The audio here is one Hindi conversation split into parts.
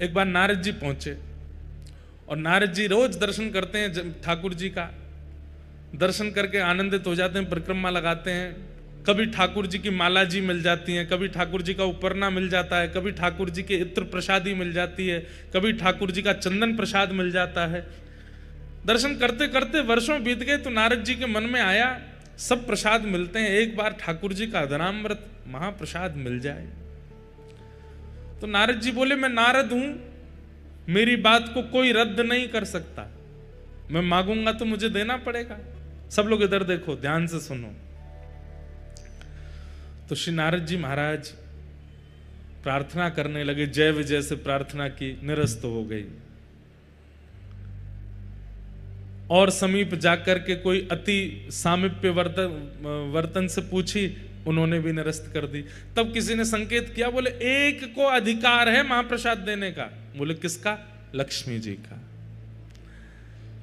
एक बार नारद जी पहुंचे और नारद जी रोज दर्शन करते हैं ठाकुर जी का, दर्शन करके आनंदित हो जाते हैं, परिक्रमा लगाते हैं। कभी ठाकुर जी की माला जी मिल जाती है, कभी ठाकुर जी का उपरना मिल जाता है, कभी ठाकुर जी के इत्र प्रसादी मिल जाती है, कभी ठाकुर जी का चंदन प्रसाद मिल जाता है। दर्शन करते करते वर्षों बीत गए तो नारद जी के मन में आया सब प्रसाद मिलते हैं, एक बार ठाकुर जी का अदनामृत महाप्रसाद मिल जाए। तो नारद जी बोले मैं नारद हूं, मेरी बात को कोई रद्द नहीं कर सकता, मैं मांगूंगा तो मुझे देना पड़ेगा। सब लोग इधर देखो, ध्यान से सुनो। तो श्री नारद जी महाराज प्रार्थना करने लगे, जय विजय से प्रार्थना की, निरस्त हो गई। और समीप जाकर के कोई अति सामीप्य वर्तन से पूछी, उन्होंने भी निरस्त कर दी। तब किसी ने संकेत किया, बोले एक को अधिकार है महाप्रसाद देने का। बोले किसका? लक्ष्मी जी का।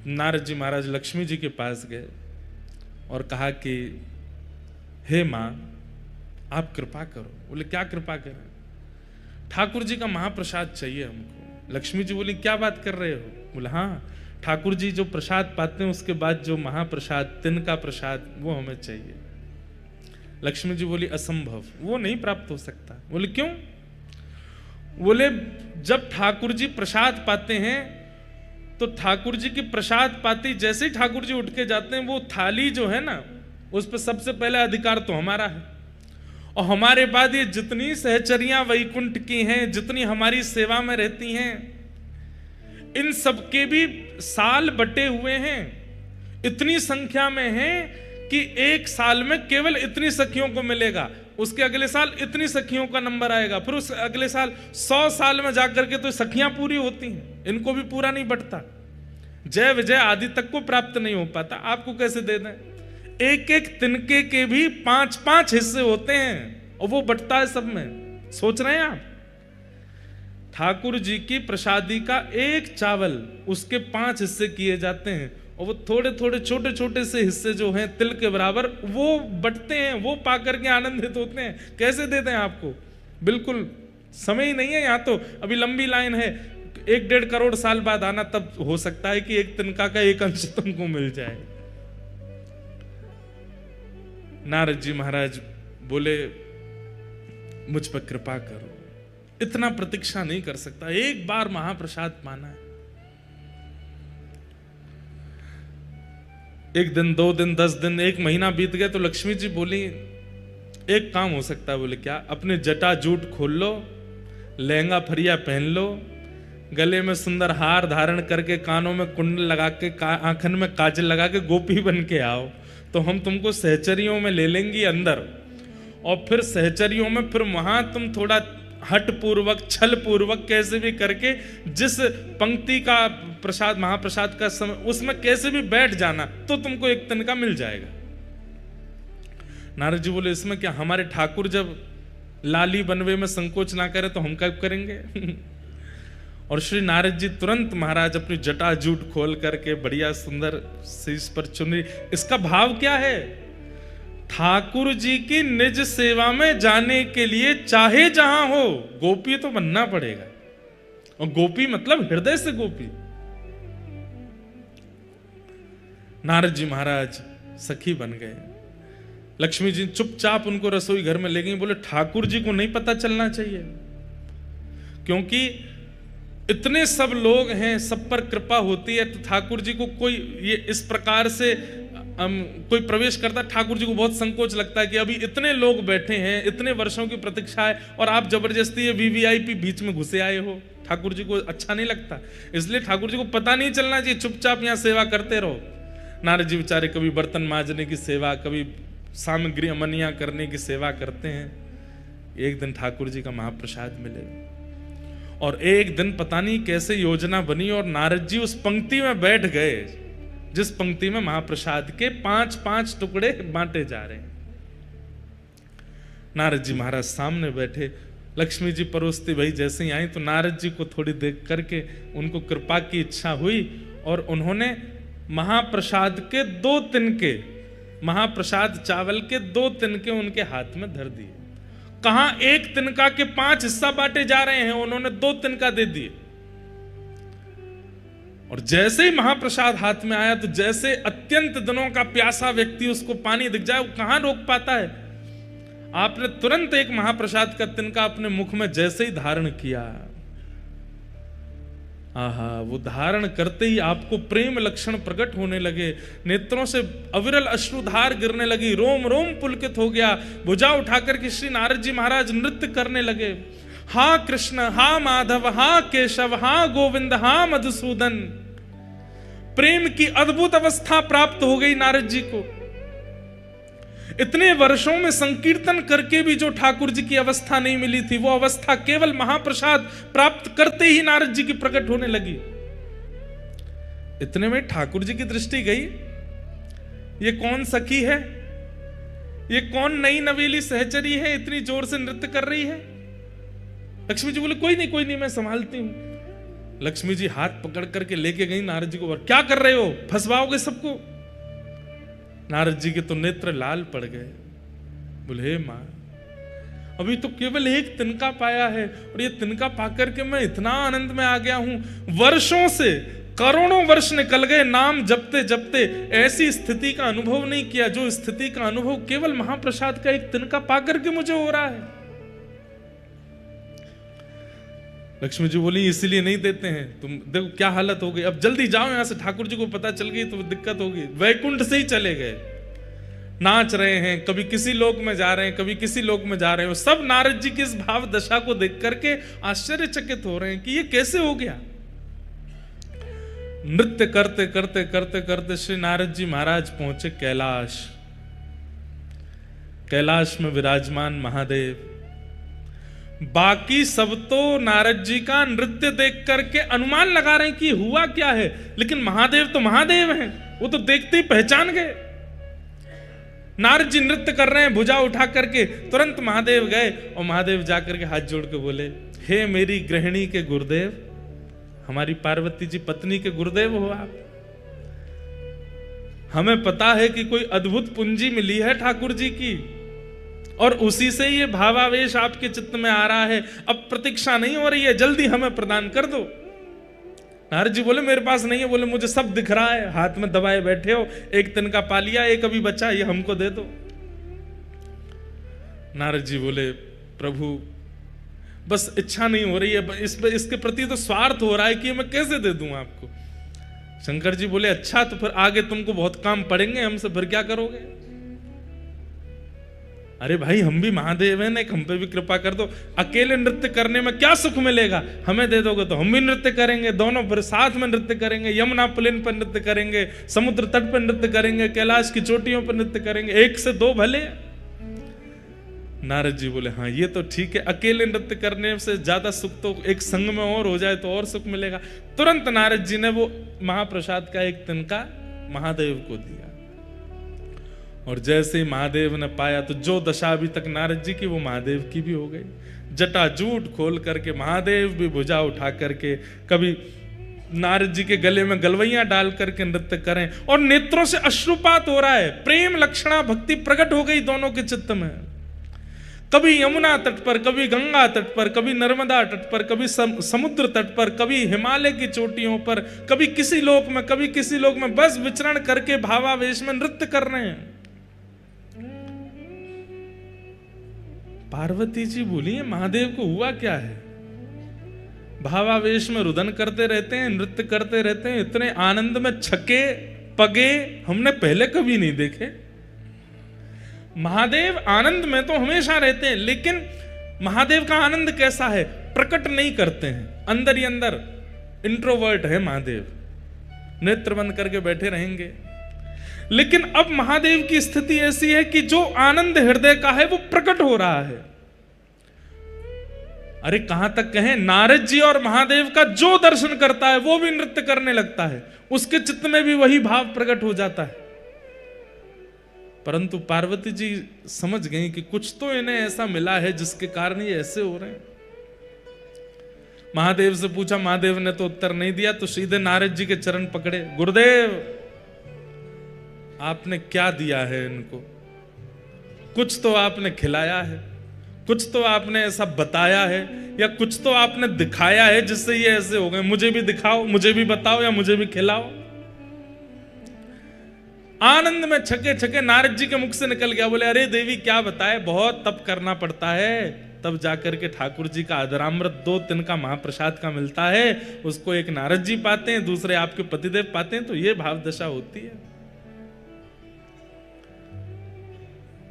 नारद जी महाराज लक्ष्मी जी के पास गए और कहा कि हे मां आप कृपा करो। बोले क्या कृपा करें? ठाकुर जी का महाप्रसाद चाहिए हमको। लक्ष्मी जी बोली क्या बात कर रहे हो? बोले हाँ, ठाकुर जी जो प्रसाद पाते हैं उसके बाद जो महाप्रसाद, तिनका प्रसाद, वो हमें चाहिए। लक्ष्मी जी बोली असंभव, वो नहीं प्राप्त हो सकता। बोले क्यों? बोले जब ठाकुर जी प्रसाद पाते हैं तो ठाकुर जी की प्रसाद पाती जैसे ही ठाकुर जी उठ के जाते हैं, वो थाली जो है ना, उस पर सबसे पहले अधिकार तो हमारा है। और हमारे बाद ये जितनी सहचरियां वैकुंठ की हैं, जितनी हमारी सेवा में रहती हैं, इन सबके भी साल बटे हुए हैं, इतनी संख्या में हैं कि एक साल में केवल इतनी सखियों को मिलेगा, उसके अगले साल इतनी सखियों का नंबर आएगा, फिर उस अगले साल 100 साल में जाकर के तो सखियां पूरी होती हैं, इनको भी पूरा नहीं बटता। जय विजय आदि तक को प्राप्त नहीं हो पाता, आपको कैसे दे दें? एक एक तिनके के भी 5-5 हिस्से होते हैं और वो बटता है सब में। सोच रहे हैं आप? ठाकुर जी की प्रसादी का एक चावल, उसके 5 हिस्से किए जाते हैं और वो थोड़े थोड़े छोटे छोटे से हिस्से जो हैं तिल के बराबर, वो बटते हैं, वो पाकर के आनंदित होते हैं। कैसे दे दें आपको? बिल्कुल समय ही नहीं है। यहाँ तो अभी लंबी लाइन है, 1-1.5 करोड़ साल बाद आना, तब हो सकता है कि एक तिनका का एक अंश तुमको मिल जाए। नारद जी महाराज बोले मुझ पर कृपा करो, इतना प्रतीक्षा नहीं कर सकता, एक बार महाप्रसाद पाना है। 1 दिन, 2 दिन, 10 दिन, 1 महीना बीत गए तो लक्ष्मी जी बोली एक काम हो सकता है। बोले क्या? अपने जटा जूट खोल लो, लहंगा फरिया पहन लो, गले में सुंदर हार धारण करके, कानों में कुंडल लगा के, आंखन में काजल लगा के गोपी बन के आओ, तो हम तुमको सहचरियों में ले लेंगी अंदर, और फिर सहचरियों में फिर वहां तुम थोड़ा हट पूर्वक, छल पूर्वक, कैसे भी करके जिस पंक्ति का प्रसाद, महाप्रसाद का समय, उसमें कैसे भी बैठ जाना, तो तुमको एक तिनका मिल जाएगा। नारद जी बोले इसमें क्या? हमारे ठाकुर जब लाली बनवे में संकोच ना करे तो हम क्या करेंगे? और श्री नारद जी तुरंत महाराज अपनी जटा जूट खोल करके बढ़िया सुंदर शीश पर चुनरी। इसका भाव क्या है? ठाकुर जी की निज सेवा में जाने के लिए चाहे जहां हो, गोपी तो बनना पड़ेगा। और गोपी मतलब हृदय से गोपी। नारद जी महाराज सखी बन गए। लक्ष्मी जी चुपचाप उनको रसोई घर में ले गई। बोले ठाकुर जी को नहीं पता चलना चाहिए, क्योंकि इतने सब लोग हैं, सब पर कृपा होती है, तो ठाकुर जी को कोई ये इस प्रकार से कोई प्रवेश करता, ठाकुर जी को बहुत संकोच लगता है कि अभी इतने लोग बैठे हैं, इतने वर्षों की प्रतीक्षा है, और आप जबरदस्ती वीवीआईपी बीच में घुसे आए हो। ठाकुर जी को अच्छा नहीं लगता, इसलिए ठाकुर जी को पता नहीं चलना चाहिए, चुपचाप यहाँ सेवा करते रहो। नारद जी बेचारे कभी बर्तन मांजने की सेवा, कभी सामग्री अमनिया करने की सेवा करते हैं। एक दिन ठाकुर जी का महाप्रसाद मिले, और एक दिन पता नहीं कैसे योजना बनी और नारद जी उस पंक्ति में बैठ गए जिस पंक्ति में महाप्रसाद के 5-5 टुकड़े बांटे जा रहे हैं। नारद जी महाराज सामने बैठे, लक्ष्मी जी परोसती भाई जैसे ही आई तो नारद जी को थोड़ी देख करके उनको कृपा की इच्छा हुई, और उन्होंने महाप्रसाद के 2 तिनके, महाप्रसाद चावल के 2 तिनके उनके हाथ में धर दिए। कहां एक तिनका के 5 हिस्सा बांटे जा रहे हैं, उन्होंने 2 तिनका दे दिए। और जैसे ही महाप्रसाद हाथ में आया तो जैसे अत्यंत दिनों का प्यासा व्यक्ति उसको पानी दिख जाए, वो कहां रोक पाता है। आपने तुरंत एक महाप्रसाद का तिनका अपने मुख में जैसे ही धारण किया, आहा, वो धारण करते ही आपको प्रेम लक्षण प्रकट होने लगे, नेत्रों से अविरल अश्रुधार गिरने लगी, रोम रोम पुलकित हो गया। भुजा उठाकर के श्री नारद जी महाराज नृत्य करने लगे। हा कृष्ण, हा माधव, हा केशव, हा गोविंद, हा मधुसूदन। प्रेम की अद्भुत अवस्था प्राप्त हो गई नारद जी को। इतने वर्षों में संकीर्तन करके भी जो ठाकुर जी की अवस्था नहीं मिली थी, वो अवस्था केवल महाप्रसाद प्राप्त करते ही नारद जी की प्रकट होने लगी। इतने में ठाकुर जी की दृष्टि गई, ये कौन सखी है, ये कौन नई नवेली सहचरी है, इतनी जोर से नृत्य कर रही है। लक्ष्मी जी बोले कोई नहीं, मैं संभालती हूं। लक्ष्मी जी हाथ पकड़ करके लेके गई नारद जी को, और क्या कर रहे हो, फंसवाओगे सबको। नारद जी के तो नेत्र लाल पड़ गए। बोले हे मां, अभी तो केवल एक तिनका पाया है, और ये तिनका पाकर के मैं इतना आनंद में आ गया हूं। वर्षों से, करोड़ों वर्ष निकल गए, नाम जपते जपते ऐसी स्थिति का अनुभव नहीं किया जो स्थिति का अनुभव केवल महाप्रसाद का एक तिनका पाकर के मुझे हो रहा है। लक्ष्मी जी बोली इसलिए नहीं देते हैं, तुम देखो क्या हालत हो गई, अब जल्दी जाओ यहां से, ठाकुर जी को पता चल गई तो दिक्कत होगी। वैकुंठ से ही चले गए, नाच रहे हैं, कभी किसी लोक में जा रहे हैं, कभी किसी लोक में जा रहे हैं। सब नारद जी की इस भाव दशा को देख करके आश्चर्यचकित हो रहे हैं कि ये कैसे हो गया। नृत्य करते करते करते करते श्री नारद जी महाराज पहुंचे कैलाश। कैलाश में विराजमान महादेव। बाकी सब तो नारद जी का नृत्य देख करके अनुमान लगा रहे हैं कि हुआ क्या है, लेकिन महादेव तो महादेव हैं, वो तो देखते ही पहचान गए। नारद जी नृत्य कर रहे हैं, भुजा उठा करके, तुरंत महादेव गए और महादेव जाकर के हाथ जोड़ के बोले, हे मेरी गृहिणी के गुरुदेव, हमारी पार्वती जी पत्नी के गुरुदेव हो आप। हमें पता है कि कोई अद्भुत पूंजी मिली है ठाकुर जी की, और उसी से ये भावावेश आपके चित्त में आ रहा है। अब प्रतीक्षा नहीं हो रही है, जल्दी हमें प्रदान कर दो। नारद जी बोले मेरे पास नहीं है। बोले मुझे सब दिख रहा है, हाथ में दबाए बैठे हो, एक तिनका पा लिया, एक अभी बचा, ये हमको दे दो। नारद जी बोले प्रभु बस इच्छा नहीं हो रही है, इसके प्रति तो स्वार्थ हो रहा है कि मैं कैसे दे दूं आपको। शंकर जी बोले अच्छा, तो फिर आगे तुमको बहुत काम पड़ेंगे हमसे, फिर क्या करोगे। अरे भाई हम भी महादेव हैं, एक हम पे भी कृपा कर दो। अकेले नृत्य करने में क्या सुख मिलेगा, हमें दे दोगे तो हम भी नृत्य करेंगे, दोनों फिर साथ में नृत्य करेंगे, यमुना पुलिन पर नृत्य करेंगे, समुद्र तट पर नृत्य करेंगे, कैलाश की चोटियों पर नृत्य करेंगे, एक से दो भले। नारद जी बोले हाँ ये तो ठीक है, अकेले नृत्य करने से ज्यादा सुख तो एक संग में और हो जाए तो और सुख मिलेगा। तुरंत नारद जी ने वो महाप्रसाद का एक तिनका महादेव को दिया, और जैसे ही महादेव ने पाया तो जो दशा अभी तक नारद जी की वो महादेव की भी हो गई। जटाजूट खोल करके महादेव भी भुजा उठा करके, कभी नारद जी के गले में गलवैयां डाल करके नृत्य करें, और नेत्रों से अश्रुपात हो रहा है, प्रेम लक्षणा भक्ति प्रकट हो गई दोनों के चित्त में। कभी यमुना तट पर, कभी गंगा तट पर, कभी नर्मदा तट पर, कभी समुद्र तट पर, कभी हिमालय की चोटियों पर, कभी किसी लोक में, कभी किसी लोक में, बस विचरण करके भावावेश में नृत्य कर रहे हैं। पार्वती जी बोली महादेव को हुआ क्या है, भावावेश में रुदन करते रहते हैं, नृत्य करते रहते हैं, इतने आनंद में छके पगे हमने पहले कभी नहीं देखे। महादेव आनंद में तो हमेशा रहते हैं, लेकिन महादेव का आनंद कैसा है, प्रकट नहीं करते हैं, अंदर ही अंदर इंट्रोवर्ट है महादेव, नेत्र बंद करके बैठे रहेंगे। लेकिन अब महादेव की स्थिति ऐसी है कि जो आनंद हृदय का है वो प्रकट हो रहा है। अरे कहां तक कहें, नारद जी और महादेव का जो दर्शन करता है वो भी नृत्य करने लगता है, उसके चित्त में भी वही भाव प्रकट हो जाता है। परंतु पार्वती जी समझ गई कि कुछ तो इन्हें ऐसा मिला है जिसके कारण ये ऐसे हो रहे हैं। महादेव से पूछा, महादेव ने तो उत्तर नहीं दिया, तो सीधे नारद जी के चरण पकड़े, गुरुदेव आपने क्या दिया है इनको, कुछ तो आपने खिलाया है, कुछ तो आपने ऐसा बताया है या कुछ तो आपने दिखाया है जिससे ये ऐसे हो गए, मुझे भी दिखाओ, मुझे भी बताओ या मुझे भी खिलाओ। आनंद में छके छके नारद जी के मुख से निकल गया, बोले अरे देवी क्या बताए, बहुत तप करना पड़ता है, तब जाकर के ठाकुर जी का अधरामृत 2 तिनका महाप्रसाद का मिलता है, उसको एक नारद जी पाते हैं, दूसरे आपके पतिदेव पाते हैं, तो ये भाव दशा होती है।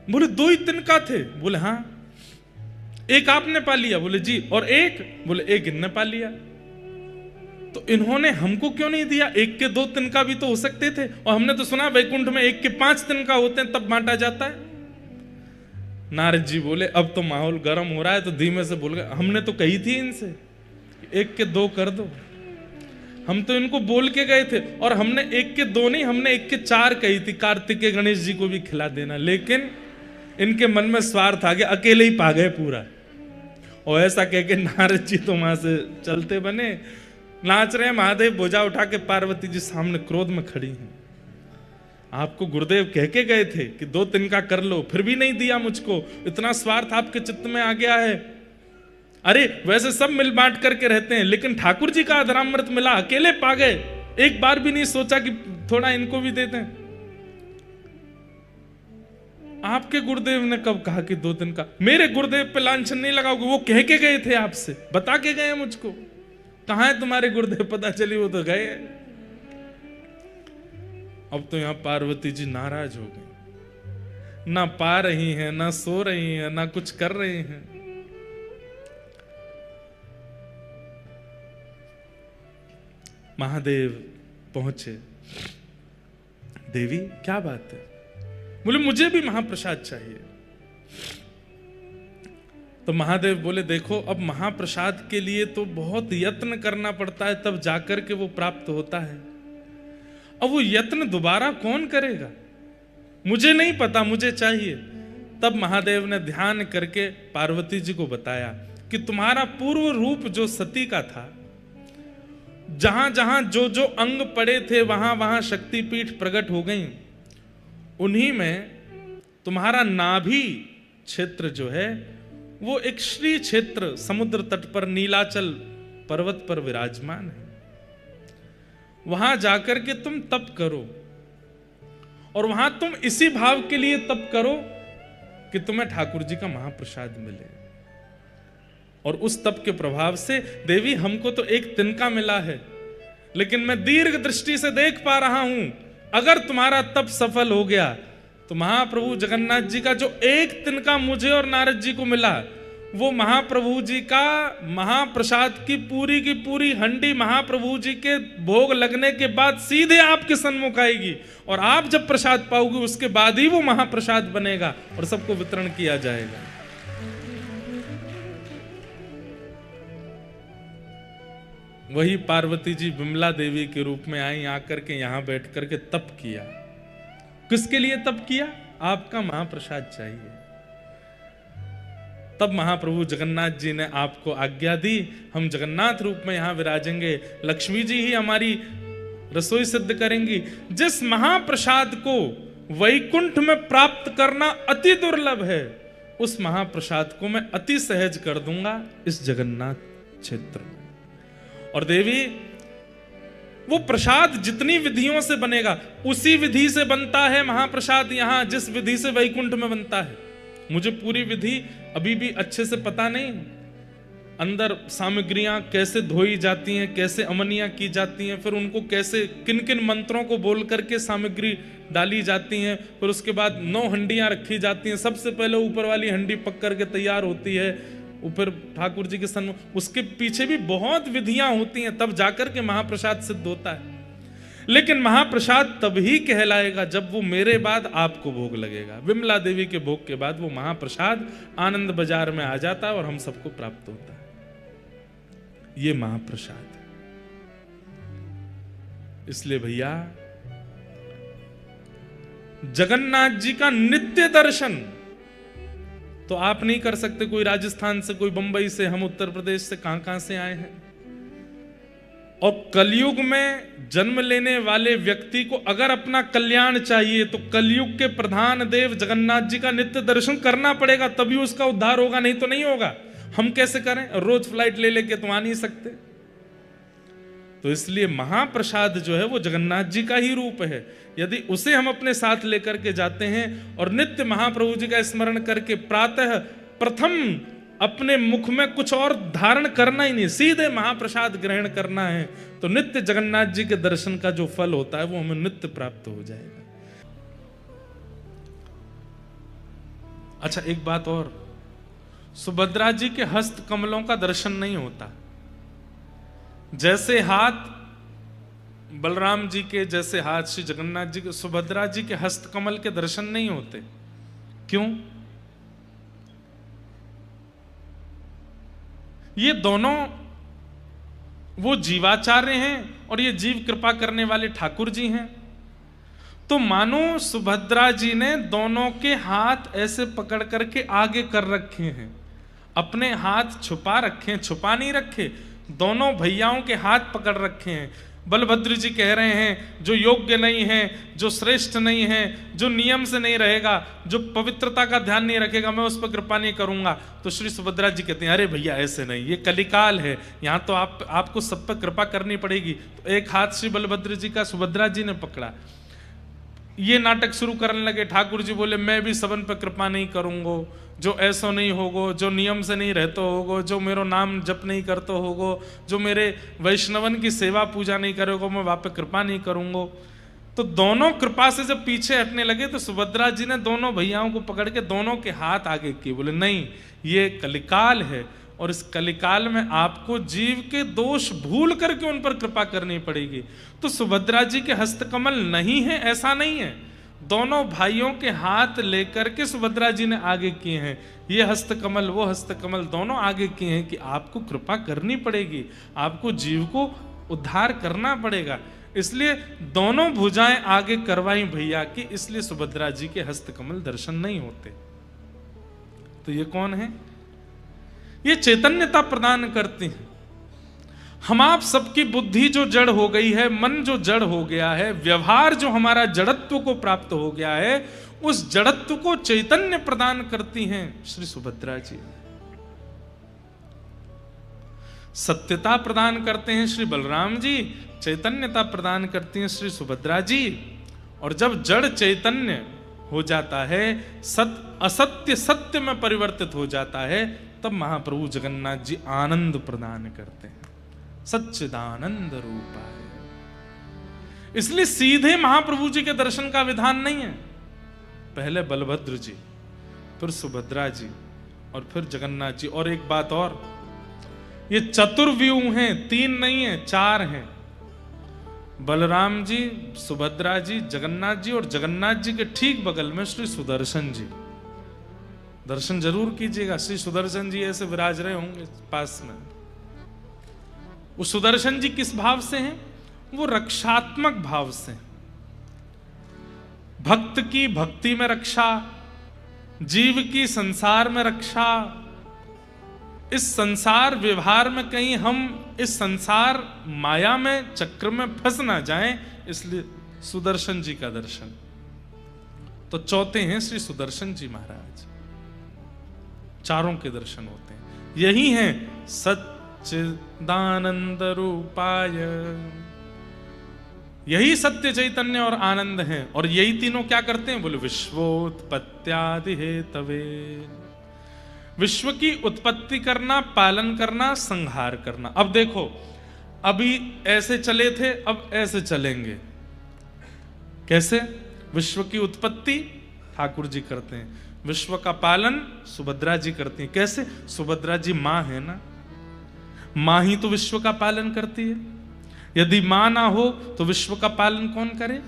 बोले 2 ही तिनका थे? बोले हाँ। एक आपने पा लिया? बोले जी। और एक? बोले एक इनने पा लिया। तो इन्होंने हमको क्यों नहीं दिया? 1 के 2 तिनका भी तो हो सकते थे, और हमने तो सुना वैकुंठ में 1 के 5 तिनका होते हैं, तब बांटा जाता है। नारद जी बोले अब तो माहौल गर्म हो रहा है, तो धीमे से बोल गए, हमने तो कही थी इनसे 1 के 2 कर दो, हम तो इनको बोल के गए थे, और हमने 1 के 2 नहीं, हमने 1 के 4 कही थी, कार्तिकेय गणेश जी को भी खिला देना, लेकिन इनके मन में स्वार्थ आ गया, अकेले ही पा गए पूरा। और ऐसा कह के नारद जी तो वहां से चलते बने, नाच रहे हैं, महादेव बोझा उठा के, पार्वती जी सामने क्रोध में खड़ी हैं। आपको गुरुदेव कह के गए थे कि 2 तिनका कर लो, फिर भी नहीं दिया मुझको, इतना स्वार्थ आपके चित्त में आ गया है। अरे वैसे सब मिल बांट करके रहते हैं, लेकिन ठाकुर जी का अधरामृत मिला, अकेले पा गए, एक बार भी नहीं सोचा कि थोड़ा इनको भी दे दें। आपके गुरुदेव ने कब कहा कि 2 तिनका? मेरे गुरुदेव पे लांछन नहीं लगाओगे, वो कह के गए थे आपसे, बता के गए मुझको। कहां है तुम्हारे गुरुदेव? पता चली वो तो गए। अब तो यहां पार्वती जी नाराज हो गई, ना पा रही हैं, ना सो रही हैं, ना कुछ कर रही हैं। महादेव पहुंचे, देवी क्या बात है? बोले मुझे भी महाप्रसाद चाहिए। तो महादेव बोले देखो, अब महाप्रसाद के लिए तो बहुत यत्न करना पड़ता है, तब जाकर के वो प्राप्त होता है। अब वो यत्न दोबारा कौन करेगा? मुझे नहीं पता, मुझे चाहिए। तब महादेव ने ध्यान करके पार्वती जी को बताया कि तुम्हारा पूर्व रूप जो सती का था, जहां जहां जो जो अंग पड़े थे, वहां वहां शक्तिपीठ प्रकट हो गई। उन्हीं में तुम्हारा नाभि क्षेत्र जो है, वो एक श्री क्षेत्र समुद्र तट पर नीलाचल पर्वत पर विराजमान है। वहां जाकर के तुम तप करो, और वहां तुम इसी भाव के लिए तप करो कि तुम्हें ठाकुर जी का महाप्रसाद मिले। और उस तप के प्रभाव से देवी हमको तो 1 तिनका मिला है, लेकिन मैं दीर्घ दृष्टि से देख पा रहा हूं, अगर तुम्हारा तप सफल हो गया तो महाप्रभु जगन्नाथ जी का जो 1 तिनका मुझे और नारद जी को मिला, वो महाप्रभु जी का महाप्रसाद की पूरी हंडी महाप्रभु जी के भोग लगने के बाद सीधे आपके सन्मुख आएगी, और आप जब प्रसाद पाओगे उसके बाद ही वो महाप्रसाद बनेगा और सबको वितरण किया जाएगा। वही पार्वती जी विमला देवी के रूप में आई, आकर के यहां बैठ करके तप किया। किसके लिए तप किया? आपका महाप्रसाद चाहिए। तब महाप्रभु जगन्नाथ जी ने आपको आज्ञा दी, हम जगन्नाथ रूप में यहां विराजेंगे, लक्ष्मी जी ही हमारी रसोई सिद्ध करेंगी। जिस महाप्रसाद को वैकुंठ में प्राप्त करना अति दुर्लभ है, उस महाप्रसाद को मैं अति सहज कर दूंगा इस जगन्नाथ क्षेत्र में। और देवी, वो प्रसाद जितनी विधियों से बनेगा, उसी विधि से बनता है महाप्रसाद यहां, जिस विधि से वैकुंठ में बनता है। मुझे पूरी विधि अभी भी अच्छे से पता नहीं, अंदर सामग्रियां कैसे धोई जाती हैं, कैसे अमनियां की जाती हैं, फिर उनको कैसे किन किन मंत्रों को बोल करके सामग्री डाली जाती हैं, फिर उसके बाद 9 हंडियां रखी जाती हैं। सबसे पहले ऊपर वाली हंडी पक करके तैयार होती है, ऊपर ठाकुर जी के सन्मुख, उसके पीछे भी बहुत विधियां होती हैं, तब जाकर के महाप्रसाद सिद्ध होता है। लेकिन महाप्रसाद तभी कहलाएगा जब वो मेरे बाद आपको भोग लगेगा। विमला देवी के भोग के बाद वो महाप्रसाद आनंद बाजार में आ जाता है और हम सबको प्राप्त होता है। ये महाप्रसाद है। इसलिए भैया, जगन्नाथ जी का नित्य दर्शन तो आप नहीं कर सकते। कोई राजस्थान से, कोई बंबई से, हम उत्तर प्रदेश से, कहां से आए हैं। और कलयुग में जन्म लेने वाले व्यक्ति को अगर अपना कल्याण चाहिए तो कलयुग के प्रधान देव जगन्नाथ जी का नित्य दर्शन करना पड़ेगा, तभी उसका उद्धार होगा, नहीं तो नहीं होगा। हम कैसे करें? रोज फ्लाइट ले लेके तो आ नहीं सकते। तो इसलिए महाप्रसाद जो है वो जगन्नाथ जी का ही रूप है। यदि उसे हम अपने साथ लेकर के जाते हैं और नित्य महाप्रभु जी का स्मरण करके प्रातः प्रथम अपने मुख में कुछ और धारण करना ही नहीं, सीधे महाप्रसाद ग्रहण करना है, तो नित्य जगन्नाथ जी के दर्शन का जो फल होता है वो हमें नित्य प्राप्त हो जाएगा। अच्छा, एक बात और, सुभद्रा जी के हस्त कमलों का दर्शन नहीं होता। जैसे हाथ बलराम जी के, जैसे हाथ श्री जगन्नाथ जी के, सुभद्रा जी के हस्त कमल के दर्शन नहीं होते। क्यों? ये दोनों वो जीवाचार्य हैं और ये जीव कृपा करने वाले ठाकुर जी हैं। तो मानो सुभद्रा जी ने दोनों के हाथ ऐसे पकड़ करके आगे कर रखे हैं, अपने हाथ छुपा रखे, छुपा नहीं रखे, दोनों भैयाओं के हाथ पकड़ रखे हैं। बलभद्र जी कह रहे हैं जो योग्य नहीं है, जो श्रेष्ठ नहीं है, जो नियम से नहीं रहेगा, जो पवित्रता का ध्यान नहीं रखेगा, मैं उस पर कृपा नहीं करूंगा। तो श्री सुभद्रा जी कहते हैं अरे भैया ऐसे नहीं, ये कलिकाल है, यहाँ तो आपको सब पर कृपा करनी पड़ेगी। तो एक हाथ श्री बलभद्र जी का सुभद्रा जी ने पकड़ा। ये नाटक शुरू करने लगे। ठाकुर जी बोले मैं भी सबन पर कृपा नहीं करूंगो, जो ऐसो नहीं होगो, जो नियम से नहीं रहते होगो, जो मेरो नाम जप नहीं करते होगो, जो मेरे वैष्णवन की सेवा पूजा नहीं करोगो, मैं वहाँ पे कृपा नहीं करूंगो। तो दोनों कृपा से जब पीछे हटने लगे तो सुभद्रा जी ने दोनों भैयाओं को पकड़ के दोनों के हाथ आगे किए। बोले नहीं, ये कलिकाल है और इस कलिकाल में आपको जीव के दोष भूल करके उन पर कृपा करनी पड़ेगी। तो सुभद्रा जी के हस्तकमल नहीं है ऐसा नहीं है, दोनों भाइयों के हाथ लेकर के सुभद्रा जी ने आगे किए हैं। ये हस्तकमल वो हस्तकमल दोनों आगे किए हैं कि आपको कृपा करनी पड़ेगी, आपको जीव को उद्धार करना पड़ेगा। इसलिए दोनों भुजाएं आगे करवाई भैया की, इसलिए सुभद्रा जी के हस्तकमल दर्शन नहीं होते। तो ये कौन है? ये चैतन्यता प्रदान करती है। हम आप सबकी बुद्धि जो जड़ हो गई है, मन जो जड़ हो गया है, व्यवहार जो हमारा जड़त्व को प्राप्त हो गया है, उस जड़त्व को चैतन्य प्रदान करती हैं श्री सुभद्रा जी। सत्यता प्रदान करते हैं श्री बलराम जी, चैतन्यता प्रदान करती हैं श्री सुभद्रा जी। और जब जड़ चैतन्य हो जाता है, असत्य सत्य में परिवर्तित हो जाता है, तब महाप्रभु जगन्नाथ जी आनंद प्रदान करते हैं, सच्चिदानंद रूपाय। इसलिए सीधे महाप्रभु जी के दर्शन का विधान नहीं है, पहले बलभद्र जी, फिर सुभद्रा जी और फिर जगन्नाथ जी। और एक बात और, ये चतुर्व्यूह हैं, 3 नहीं है 4 हैं। बलराम जी, सुभद्रा जी, जगन्नाथ जी, और जगन्नाथ जी के ठीक बगल में श्री सुदर्शन जी। दर्शन जरूर कीजिएगा, श्री सुदर्शन जी ऐसे विराज रहे होंगे पास में। वो सुदर्शन जी किस भाव से हैं? वो रक्षात्मक भाव से। भक्त की भक्ति में रक्षा, जीव की संसार में रक्षा। इस संसार व्यवहार में कहीं हम इस संसार माया में चक्र में फंस ना जाएं, इसलिए सुदर्शन जी का दर्शन। तो चौथे हैं श्री सुदर्शन जी महाराज, चारों के दर्शन होते हैं। यही है सच्चिदानंद रूपाय, यही सत्य चैतन्य और आनंद है। और यही तीनों क्या करते हैं? बोले विश्वोत्पत्त्यादि हेतवे, विश्व की उत्पत्ति करना, पालन करना, संहार करना। अब देखो, अभी ऐसे चले थे, अब ऐसे चलेंगे। कैसे? विश्व की उत्पत्ति ठाकुर जी करते हैं, विश्व का पालन सुभद्रा जी करती हैं। कैसे? सुभद्रा जी मां है ना, मां ही तो विश्व का पालन करती है। यदि मां ना हो तो विश्व का पालन कौन करे?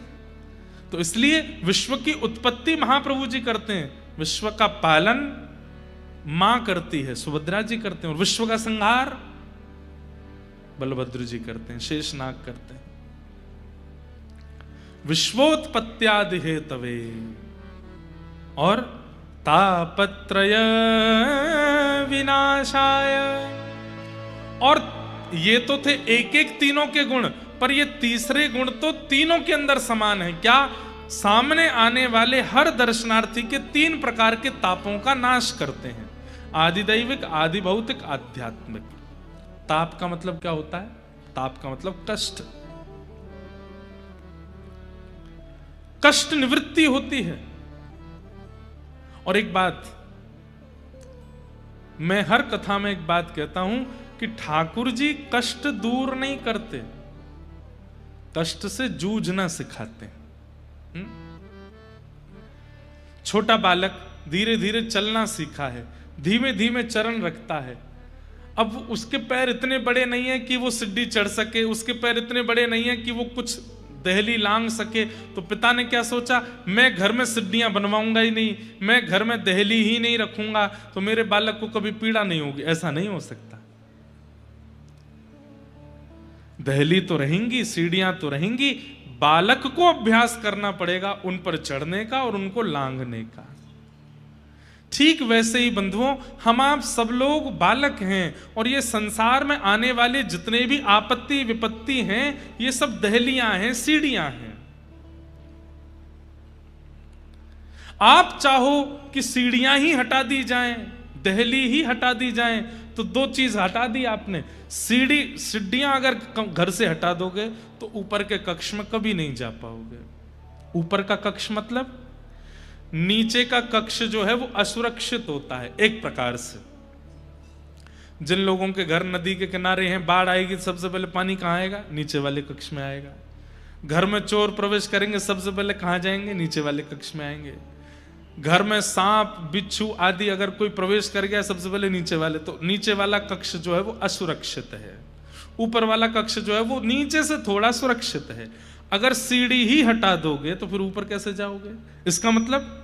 तो इसलिए विश्व की उत्पत्ति महाप्रभु जी करते हैं, विश्व का पालन मां करती है, सुभद्रा जी करते हैं। और विश्व का संहार बलभद्र जी करते हैं, शेषनाग करते हैं। विश्वोत्पत्त्यादि हेतवे और तापत्रय विनाशाय, और ये तो थे एक एक तीनों के गुण, पर ये तीसरे गुण तो तीनों के अंदर समान है। क्या? सामने आने वाले हर दर्शनार्थी के 3 प्रकार के तापों का नाश करते हैं, आदि दैविक, आदि भौतिक, आध्यात्मिक। ताप का मतलब क्या होता है? ताप का मतलब कष्ट, कष्ट निवृत्ति होती है। और एक बात, मैं हर कथा में एक बात कहता हूं कि ठाकुर जी कष्ट दूर नहीं करते, कष्ट से जूझना सिखाते हैं। छोटा बालक धीरे धीरे चलना सीखा है, धीमे धीमे चरण रखता है। अब उसके पैर इतने बड़े नहीं है कि वो सीढ़ी चढ़ सके, उसके पैर इतने बड़े नहीं है कि वो कुछ दहली लांग सके। तो पिता ने क्या सोचा, मैं घर में सीढ़ियां बनवाऊंगा ही नहीं, मैं घर में दहली ही नहीं रखूंगा, तो मेरे बालक को कभी पीड़ा नहीं होगी। ऐसा नहीं हो सकता। दहली तो रहेंगी, सीढ़ियां तो रहेंगी, बालक को अभ्यास करना पड़ेगा उन पर चढ़ने का और उनको लांघने का। ठीक वैसे ही बंधुओं, हम आप सब लोग बालक हैं, और ये संसार में आने वाले जितने भी आपत्ति विपत्ति हैं, ये सब दहलियां हैं, सीढ़ियां हैं। आप चाहो कि सीढ़ियां ही हटा दी जाएं, दहली ही हटा दी जाएं, तो 2 चीज हटा दी आपने। सीढ़ियां अगर घर से हटा दोगे तो ऊपर के कक्ष में कभी नहीं जा पाओगे। ऊपर का कक्ष मतलब नीचे का कक्ष जो है वो असुरक्षित होता है एक प्रकार से। जिन लोगों के घर नदी के किनारे हैं, बाढ़ आएगी सबसे पहले पानी कहां आएगा? नीचे वाले कक्ष में आएगा। घर में चोर प्रवेश करेंगे सबसे पहले कहां जाएंगे? नीचे वाले कक्ष में आएंगे। घर में सांप बिच्छू आदि अगर कोई प्रवेश कर गया सबसे पहले नीचे वाले, तो नीचे वाला कक्ष जो है वो असुरक्षित है। ऊपर वाला कक्ष जो है वो नीचे से थोड़ा सुरक्षित है। अगर सीढ़ी ही हटा दोगे तो फिर ऊपर कैसे जाओगे? इसका मतलब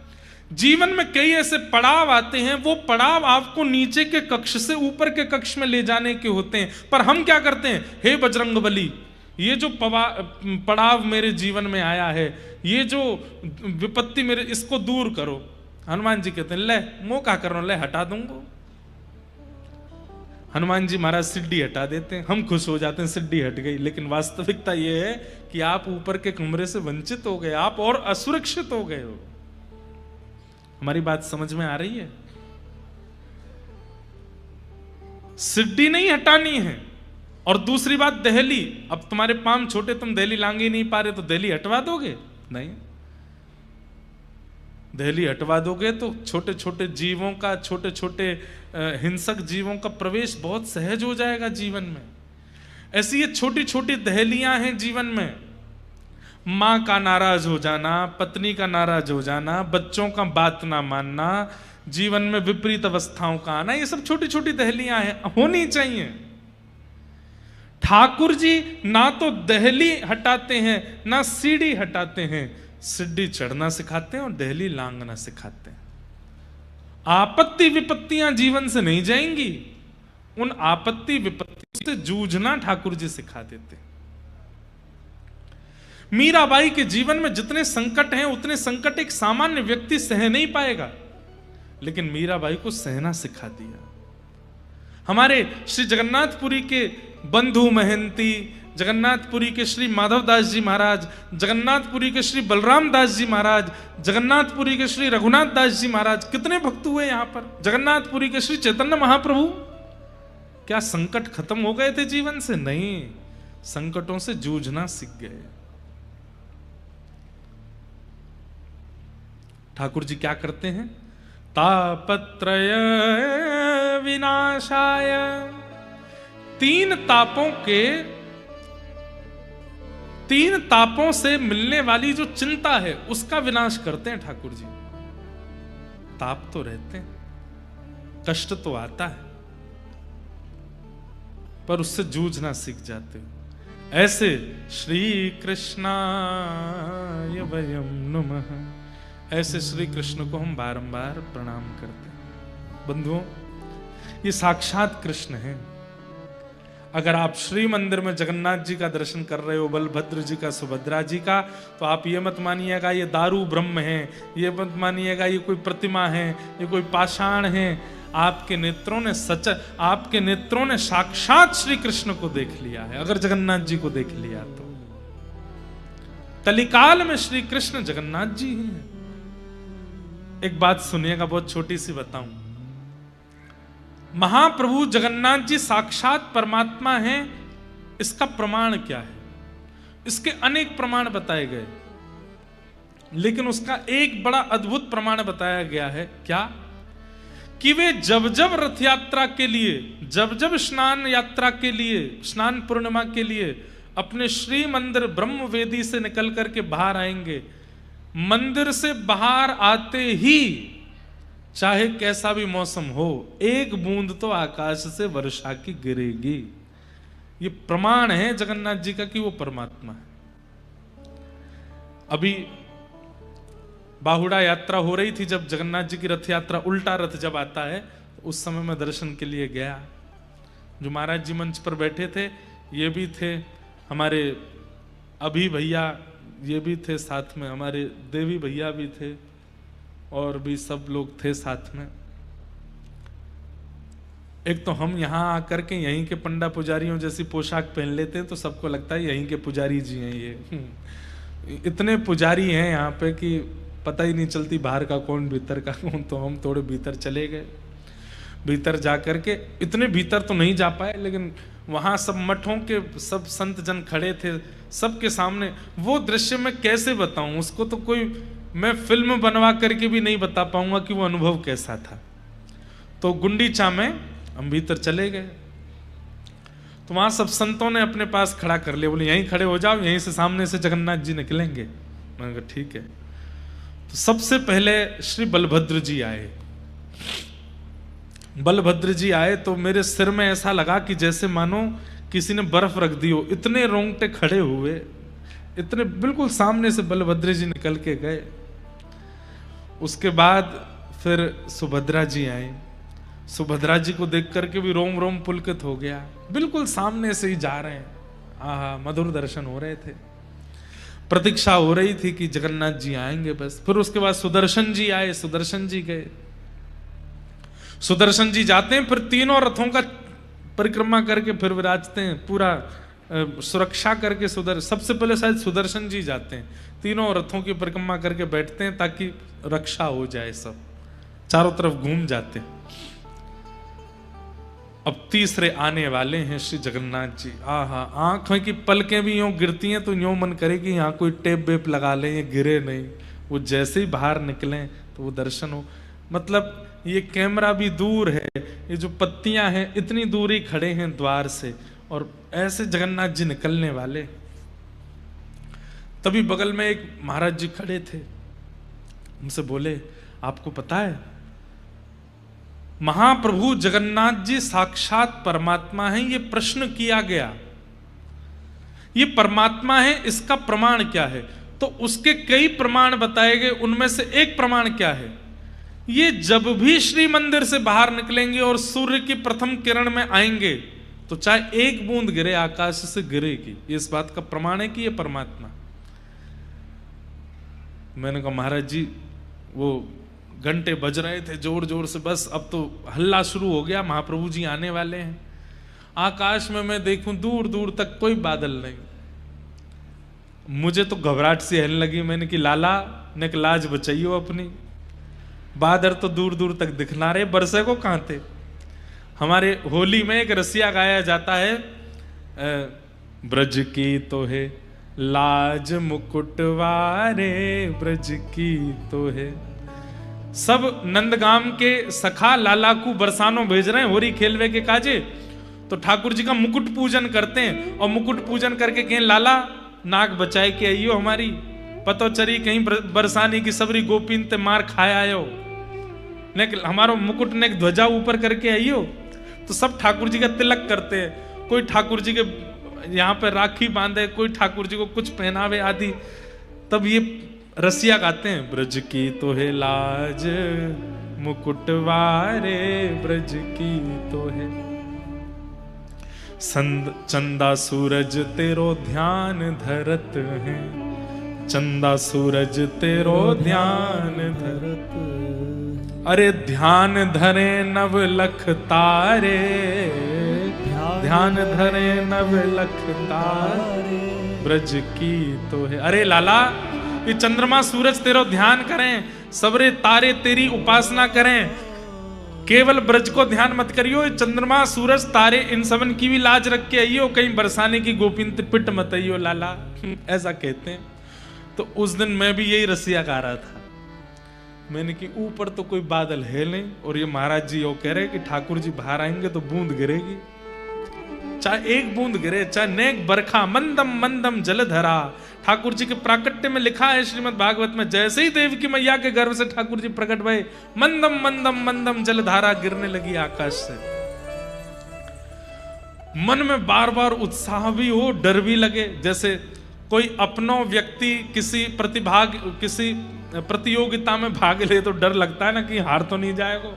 जीवन में कई ऐसे पड़ाव आते हैं, वो पड़ाव आपको नीचे के कक्ष से ऊपर के कक्ष में ले जाने के होते हैं। पर हम क्या करते हैं? हे बजरंगबली, ये जो पड़ाव मेरे जीवन में आया है, ये जो विपत्ति मेरे, इसको दूर करो। हनुमान जी कहते हैं, ले मौका कर रहा हूं, ले हटा दूंगा। हनुमान जी महाराज सीढ़ी हटा देते हैं, हम खुश हो जाते हैं सीढ़ी हट गई। लेकिन वास्तविकता यह है कि आप ऊपर के कमरे से वंचित हो गए, आप और असुरक्षित हो गए हो। हमारी बात समझ में आ रही है? सीढ़ी नहीं हटानी है। और दूसरी बात दहली, अब तुम्हारे पांव छोटे, तुम दहली लांग ही नहीं पा रहे, तो दहली हटवा दोगे? नहीं। दहली हटवा दोगे तो छोटे छोटे जीवों का, छोटे छोटे हिंसक जीवों का प्रवेश बहुत सहज हो जाएगा जीवन में। ऐसी ये छोटी छोटी दहलियां हैं जीवन में। मां का नाराज हो जाना, पत्नी का नाराज हो जाना, बच्चों का बात ना मानना, जीवन में विपरीत अवस्थाओं का आना, ये सब छोटी छोटी दहलियां हैं, होनी चाहिए। ठाकुर जी ना तो दहली हटाते हैं ना सीढ़ी हटाते हैं, सीढ़ी चढ़ना सिखाते हैं और दहली लांघना सिखाते हैं। आपत्ति विपत्तियां जीवन से नहीं जाएंगी, उन आपत्ति विपत्ति से जूझना ठाकुर जी सिखा देते हैं। मीराबाई के जीवन में जितने संकट हैं उतने संकट एक सामान्य व्यक्ति सह नहीं पाएगा, लेकिन मीराबाई को सहना सिखा दिया। हमारे श्री जगन्नाथपुरी के बंधु महंती, जगन्नाथपुरी के श्री माधवदास जी महाराज, जगन्नाथपुरी के श्री बलराम दास जी महाराज, जगन्नाथपुरी के श्री रघुनाथ दास जी महाराज, कितने भक्त हुए यहां पर। जगन्नाथपुरी के श्री चैतन्य महाप्रभु, क्या संकट खत्म हो गए थे जीवन से? नहीं, संकटों से जूझना सीख गए। ठाकुर जी क्या करते हैं? तापत्रय विनाशाय, 3 तापों के, 3 तापों से मिलने वाली जो चिंता है उसका विनाश करते हैं ठाकुर जी। ताप तो रहते हैं, कष्ट तो आता है, पर उससे जूझना सीख जाते हो। ऐसे श्री कृष्णाय वयम नमः, ऐसे श्री कृष्ण को हम बारंबार प्रणाम करते हैं। बंधुओं, ये साक्षात कृष्ण हैं। अगर आप श्री मंदिर में जगन्नाथ जी का दर्शन कर रहे हो, बलभद्र जी का, सुभद्रा जी का, तो आप ये मत मानिएगा ये दारू ब्रह्म है, ये मत मानिएगा ये कोई प्रतिमा है, ये कोई पाषाण है। आपके नेत्रों ने सच, आपके नेत्रों ने साक्षात श्री कृष्ण को देख लिया है। अगर जगन्नाथ जी को देख लिया तो कलिकाल में श्री कृष्ण जगन्नाथ जी ही हैं। एक बात सुनिएगा, बहुत छोटी सी बताऊं। महाप्रभु जगन्नाथ जी साक्षात परमात्मा हैं, इसका प्रमाण क्या है? इसके अनेक प्रमाण बताए गए, लेकिन उसका एक बड़ा अद्भुत प्रमाण बताया गया है। क्या? कि वे जब जब रथ यात्रा के लिए, जब जब स्नान यात्रा के लिए, स्नान पूर्णिमा के लिए अपने श्री मंदिर ब्रह्म वेदी से निकल करके बाहर आएंगे, मंदिर से बाहर आते ही चाहे कैसा भी मौसम हो, एक बूंद तो आकाश से वर्षा की गिरेगी। ये प्रमाण है जगन्नाथ जी का कि वो परमात्मा है। अभी बाहुड़ा यात्रा हो रही थी, जब जगन्नाथ जी की रथ यात्रा, उल्टा रथ जब आता है, तो उस समय मैं दर्शन के लिए गया। जो महाराज जी मंच पर बैठे थे, ये भी थे हमारे अभी भैया, ये भी थे साथ में, हमारे देवी भैया भी थे, और भी सब लोग थे साथ में। एक तो हम यहाँ आकर के यहीं के पंडा पुजारियों जैसी पोशाक पहन लेते हैं, तो सबको लगता है यहीं के पुजारी जी हैं ये। इतने पुजारी हैं यहाँ पे कि पता ही नहीं चलती बाहर का कौन भीतर का कौन। तो हम थोड़े भीतर चले गए। भीतर जा करके, इतने भीतर तो नहीं जा पाए, लेकिन वहाँ सब मठों के सब संत जन खड़े थे, सबके सामने वो दृश्य मैं कैसे बताऊं उसको, तो कोई मैं फिल्म बनवा करके भी नहीं बता पाऊंगा कि वो अनुभव कैसा था। तो गुंडीचा में हम भीतर चले गए, तो वहां सब संतों ने अपने पास खड़ा कर लिया, बोले यहीं खड़े हो जाओ, यहीं से सामने से जगन्नाथ जी निकलेंगे। मैंने कहा ठीक है। तो सबसे पहले श्री बलभद्र जी आए। बलभद्र जी आए तो मेरे सिर में ऐसा लगा कि जैसे मानो किसी ने बर्फ रख दी हो, इतने रोंगटे खड़े हुए, इतने बिल्कुल सामने से बलभद्र जी निकल के गए। उसके बाद फिर सुभद्रा जी आए। सुभद्रा जी को देख करके भी रोम रोम पुलकित हो गया, बिल्कुल सामने से ही जा रहे हैं। आहा, मधुर दर्शन हो रहे थे। प्रतीक्षा हो रही थी कि जगन्नाथ जी आएंगे बस। फिर उसके बाद सुदर्शन जी आए, सुदर्शन जी गए। सुदर्शन जी जाते हैं, फिर तीनों रथों का परिक्रमा करके फिर विराजते हैं, पूरा सुरक्षा करके। सबसे पहले शायद सुदर्शन जी जाते हैं, तीनों रथों की परिक्रमा करके बैठते हैं ताकि रक्षा हो जाए, सब चारों तरफ घूम जाते हैं। अब तीसरे आने वाले हैं श्री जगन्नाथ जी। आहा, आंखों की पलकें भी यूं गिरती हैं तो यूं मन करे कि यहाँ कोई टेप वेप लगा लें, ये गिरे नहीं। वो जैसे ही बाहर निकलें तो वो दर्शन हो। मतलब ये कैमरा भी दूर है, ये जो पत्तियां हैं इतनी दूर ही खड़े हैं द्वार से, और ऐसे जगन्नाथ जी निकलने वाले। तभी बगल में एक महाराज जी खड़े थे, उनसे बोले आपको पता है महाप्रभु जगन्नाथ जी साक्षात परमात्मा हैं? ये प्रश्न किया गया, ये परमात्मा है, इसका प्रमाण क्या है? तो उसके कई प्रमाण बताए गए, उनमें से एक प्रमाण क्या है? ये जब भी श्री मंदिर से बाहर निकलेंगे और सूर्य की प्रथम किरण में आएंगे तो चाहे एक बूंद गिरे आकाश से गिरेगी। ये इस बात का प्रमाण है कि ये परमात्मा। मैंने कहा महाराज जी वो घंटे बज रहे थे जोर जोर से, बस अब तो हल्ला शुरू हो गया, महाप्रभु जी आने वाले हैं। आकाश में मैं देखूं दूर दूर तक कोई बादल नहीं। मुझे तो घबराहट सी आने लगी। मैंने कि लाला ने लाज बचाइयो अपनी, बादल तो दूर दूर तक दिखना रहे, बरसे को कहां थे। हमारे होली में एक रसिया गाया जाता है, ब्रज की तो है लाज मुकुटवारे, ब्रज की तो है। सब नंदगाम के सखा लाला को बरसानो भेज रहे हैं होरी खेलवे के काजे, तो ठाकुर जी का मुकुट पूजन करते हैं, और मुकुट पूजन करके कहें लाला नाक बचाए के आइयो हमारी, पतो चरी कहीं बरसानी की सबरी गोपीन ते मार खाया आयो, ने हमारो मुकुट ने ध्वजा ऊपर करके आइयो। तो सब ठाकुर जी का तिलक करते हैं, कोई ठाकुर जी के यहाँ पे राखी बांधे, कोई ठाकुर जी को कुछ पहनावे आदि। तब ये रसिया गाते हैं, ब्रज की तो है लाज मुकुटवारे, ब्रज की तो है चंदा सूरज तेरो ध्यान धरत है, चंदा सूरज तेरो ध्यान धरत। अरे ध्यान धरे नव लख तारे, ध्यान धरे नव लख तारे, ब्रज की तो है। अरे लाला, ये चंद्रमा सूरज तेरा ध्यान करें, सबरे तारे तेरी उपासना करें, केवल ब्रज को ध्यान मत करियो। चंद्रमा सूरज तारे इन सबन की भी लाज रख के आइयो, कहीं बरसाने की गोपिन पिट मत आइयो लाला। ऐसा कहते हैं। तो उस दिन मैं भी यही रसिया गा रहा था। मैंने कि ऊपर तो कोई बादल है नहीं, और ये महाराज जी वो कह रहे कि ठाकुर जी बाहर आएंगे तो बूंद गिरेगी, चाहे एक बूंद गिरे, चाहे नेक बरखा, मंदम मंदम जलधरा। ठाकुर जी के प्राकट्य में लिखा है श्रीमद् भागवत में, जैसे ही देव की मैया के गर्भ से ठाकुर जी प्रकट भये, मंदम मंदम मंदम जलधारा गिरने लगी आकाश से। मन में बार बार उत्साह भी हो, डर भी लगे। जैसे कोई अपनो व्यक्ति किसी प्रतियोगिता में भाग ले तो डर लगता है ना कि हार तो नहीं जाएगा।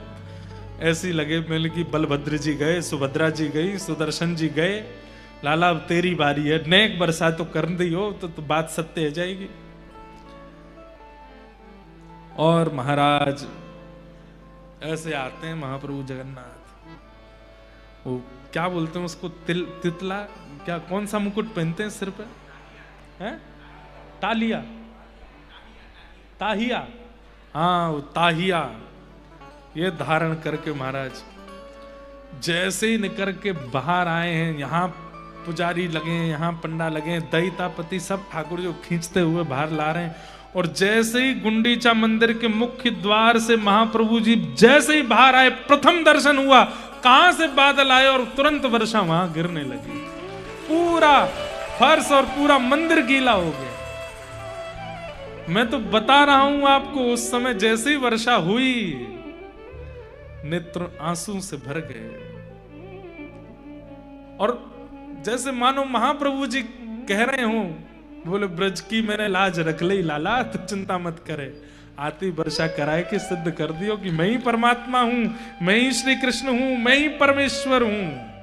ऐसी लगे मैंने कि बलभद्र जी गए, सुभद्रा जी गई, सुदर्शन जी गए, लाला अब तेरी बारी है, नेक बरसा तो कर दी हो तो बात सत्य हो जाएगी। और महाराज ऐसे आते हैं महाप्रभु जगन्नाथ, वो क्या बोलते हैं उसको, तितला, क्या कौन सा मुकुट पहनते हैं सिर पे, हैं? तालिया, ताहिया, हाँ वो ताहिया, ये धारण करके महाराज जैसे ही निकल के बाहर आए हैं, यहाँ पुजारी लगे हैं, यहाँ पंडा लगे हैं, दैतापति सब ठाकुर जी को खींचते हुए बाहर ला रहे हैं। और जैसे ही गुंडीचा मंदिर के मुख्य द्वार से महाप्रभु जी जैसे ही बाहर आए, प्रथम दर्शन हुआ, कहां से बादल आए और तुरंत वर्षा वहां गिरने लगी। पूरा फर्श और पूरा मंदिर गीला हो गया। मैं तो बता रहा हूं आपको, उस समय जैसे ही वर्षा हुई, नेत्र आंसू से भर गए। और जैसे मानो महाप्रभु जी कह रहे हो, बोले ब्रज की मैंने लाज रख ली लाला, तो चिंता मत करे, आती वर्षा कराए के सिद्ध कर दियो कि मैं ही परमात्मा हूं, मैं ही श्री कृष्ण हूं, मैं ही परमेश्वर हूं।